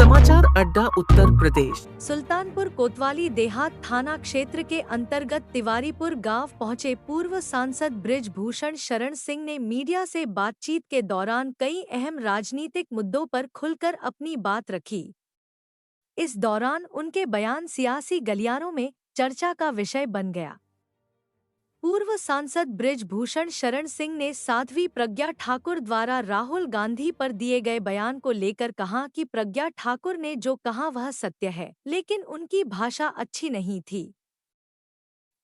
समाचार अड्डा उत्तर प्रदेश। सुल्तानपुर कोतवाली देहात थाना क्षेत्र के अंतर्गत तिवारीपुर गांव पहुंचे पूर्व सांसद बृजभूषण शरण सिंह ने मीडिया से बातचीत के दौरान कई अहम राजनीतिक मुद्दों पर खुलकर अपनी बात रखी। इस दौरान उनके बयान सियासी गलियारों में चर्चा का विषय बन गया। पूर्व सांसद बृजभूषण शरण सिंह ने साध्वी प्रज्ञा ठाकुर द्वारा राहुल गांधी पर दिए गए बयान को लेकर कहा कि प्रज्ञा ठाकुर ने जो कहा वह सत्य है, लेकिन उनकी भाषा अच्छी नहीं थी।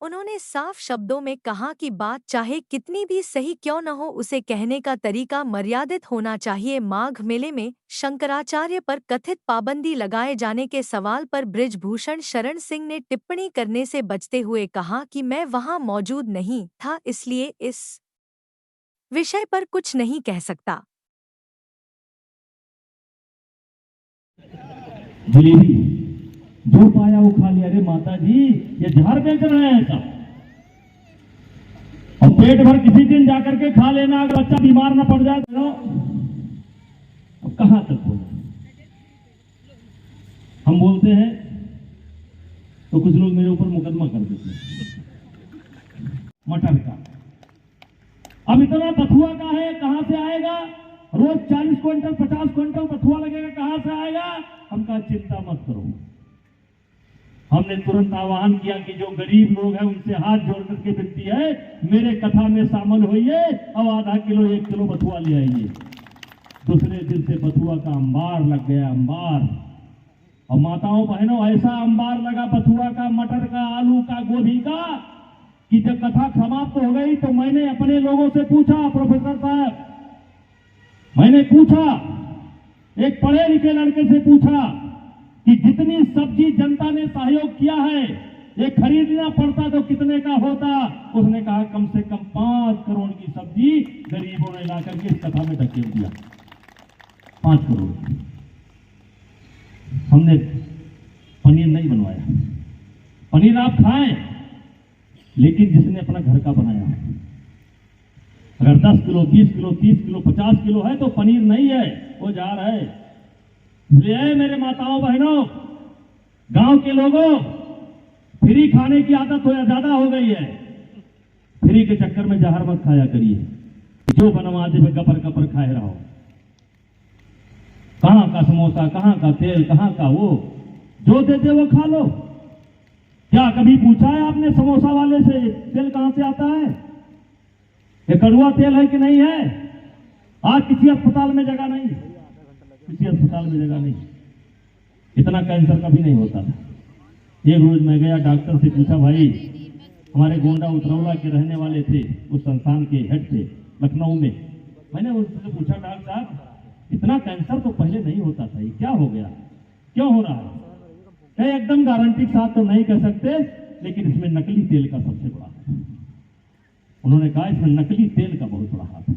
उन्होंने साफ शब्दों में कहा कि बात चाहे कितनी भी सही क्यों न हो, उसे कहने का तरीका मर्यादित होना चाहिए। माघ मेले में शंकराचार्य पर कथित पाबंदी लगाए जाने के सवाल पर बृजभूषण शरण सिंह ने टिप्पणी करने से बचते हुए कहा कि मैं वहां मौजूद नहीं था, इसलिए इस विषय पर कुछ नहीं कह सकता। जो पाया वो खा लिया। अरे माता जी, ये झाड़ बेच रहे हैं ऐसा, और पेट भर किसी दिन जाकर के खा लेना, अगर बच्चा बीमार ना पड़ जाए तो अब कहां तक बोले। हम बोलते हैं तो कुछ लोग मेरे ऊपर मुकदमा कर देते हैं मटर का। अब इतना बथुआ का है, कहां से आएगा? रोज 40 क्विंटल 50 क्विंटल बथुआ लगेगा, कहां से आएगा? हम कहा चिंता मत करो। हमने तुरंत आह्वान किया कि जो गरीब लोग हैं उनसे हाथ जोड़ करके विनती है, मेरे कथा में शामिल होइए और आधा किलो 1 किलो बथुआ ले आइए। दूसरे दिन से बथुआ का अंबार लग गया, अंबार। और माताओं बहनों, ऐसा अंबार लगा बथुआ का, मटर का, आलू का, गोभी का, कि जब कथा समाप्त हो गई तो मैंने अपने लोगों से पूछा, प्रोफेसर साहब, मैंने पूछा, एक पढ़े लिखे लड़के से पूछा कि जितनी सब्जी जनता ने सहयोग किया है, ये खरीदना पड़ता तो कितने का होता? उसने कहा कम से कम 5 करोड़ की सब्जी गरीबों ने ला करके इस कथा में धकेल दिया। 5 करोड़। हमने पनीर नहीं बनवाया। पनीर आप खाएं, लेकिन जिसने अपना घर का बनाया, अगर 10 किलो 20 किलो 30 किलो 50 किलो है तो पनीर नहीं है, वो जा रहा है। इसलिए मेरे माताओं बहनों, गांव के लोगों, फ्री खाने की आदत ज्यादा हो गई है। फ्री के चक्कर में जहर मत खाया करिए। जो बनवा दे गपर गपर खाए रहो। कहां का समोसा, कहां का तेल, कहां का वो, जो देते वो खा लो। क्या कभी पूछा है आपने समोसा वाले से तेल कहां से आता है? ये कड़वा तेल है कि नहीं है? आज किसी अस्पताल में जगह नहीं, किसी अस्पताल में जगह नहीं। इतना कैंसर कभी नहीं होता था। एक रोज मैं गया, डॉक्टर से पूछा, भाई हमारे गोंडा उतरौला के रहने वाले थे, उस संस्थान के हेड थे लखनऊ में। मैंने उससे पूछा, डॉक्टर साहब इतना कैंसर तो पहले नहीं होता था, ये क्या हो गया, क्यों हो रहा है? कहीं एकदम गारंटी के साथ तो नहीं कह सकते, लेकिन इसमें नकली तेल का सबसे बड़ा हाथ है। उन्होंने कहा इसमें नकली तेल का बहुत बड़ा हाथ है।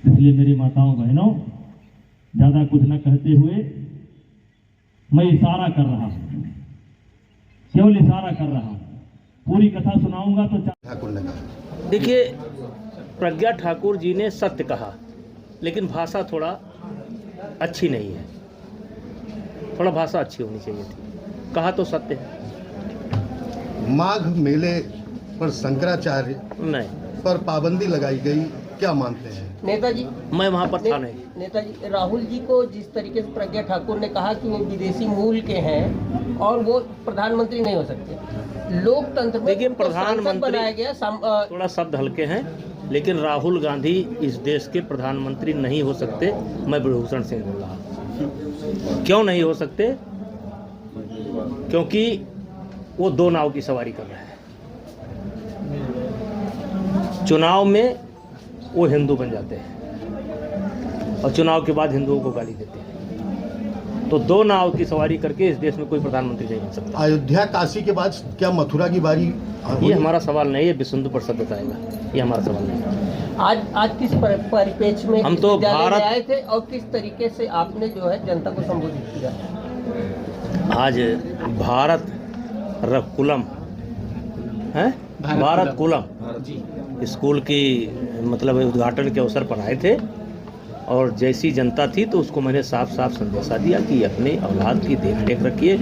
इसलिए मेरी माताओं बहनों, ज्यादा कुछ न कहते हुए मैं इशारा कर रहा हूं, केवल इशारा कर रहा हूं। पूरी कथा सुनाऊंगा तो ठाकुर ने कहा। देखिए, प्रज्ञा ठाकुर जी ने सत्य कहा, लेकिन भाषा थोड़ा अच्छी नहीं है। थोड़ा भाषा अच्छी होनी चाहिए थी। कहा तो सत्य है। माघ मेले पर शंकराचार्य नहीं पर पाबंदी लगाई गई, क्या मानते हैं? नेताजी, मैं वहाँ पर था नहीं। नेताजी, राहुल जी को जिस तरीके से प्रज्ञा ठाकुर ने कहा कि वो विदेशी मूल के हैं और वो प्रधानमंत्री नहीं हो सकते, लोकतंत्र में देखिए, प्रधानमंत्री बनाया गया। थोड़ा शब्द हल्के हैं, लेकिन राहुल गांधी इस देश के प्रधानमंत्री नहीं हो सकते। मैं बृजभूषण सिंह बोल रहा हूँ। क्यों नहीं हो सकते? क्योंकि वो 2 नाव की सवारी कर रहे हैं। चुनाव में वो हिंदू बन जाते हैं और चुनाव के बाद हिंदुओं को गाली देते हैं। तो 2 नाव की सवारी करके इस देश में कोई प्रधानमंत्री नहीं बन सकता। अयोध्या काशी के बाद क्या मथुरा की बारी? ये हमारा सवाल नहीं है, विश्व परिषद बताएगा। ये हमारा सवाल नहीं है। आज किस परिप्रेक्ष्य में हम तो भारत आए थे और किस तरीके से आपने जो है जनता को संबोधित किया? आज भारत रकुलम है, भारत कुलम स्कूल की मतलब उद्घाटन के अवसर पर आए थे और जैसी जनता थी तो उसको मैंने साफ साफ संदेशा दिया कि अपने औलाद की देख रेख रखिए,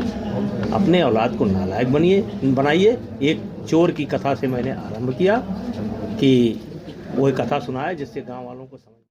अपने औलाद को नालायक बनाइए। एक चोर की कथा से मैंने आरंभ किया कि वो एक कथा सुनाया जिससे गांव वालों को समझ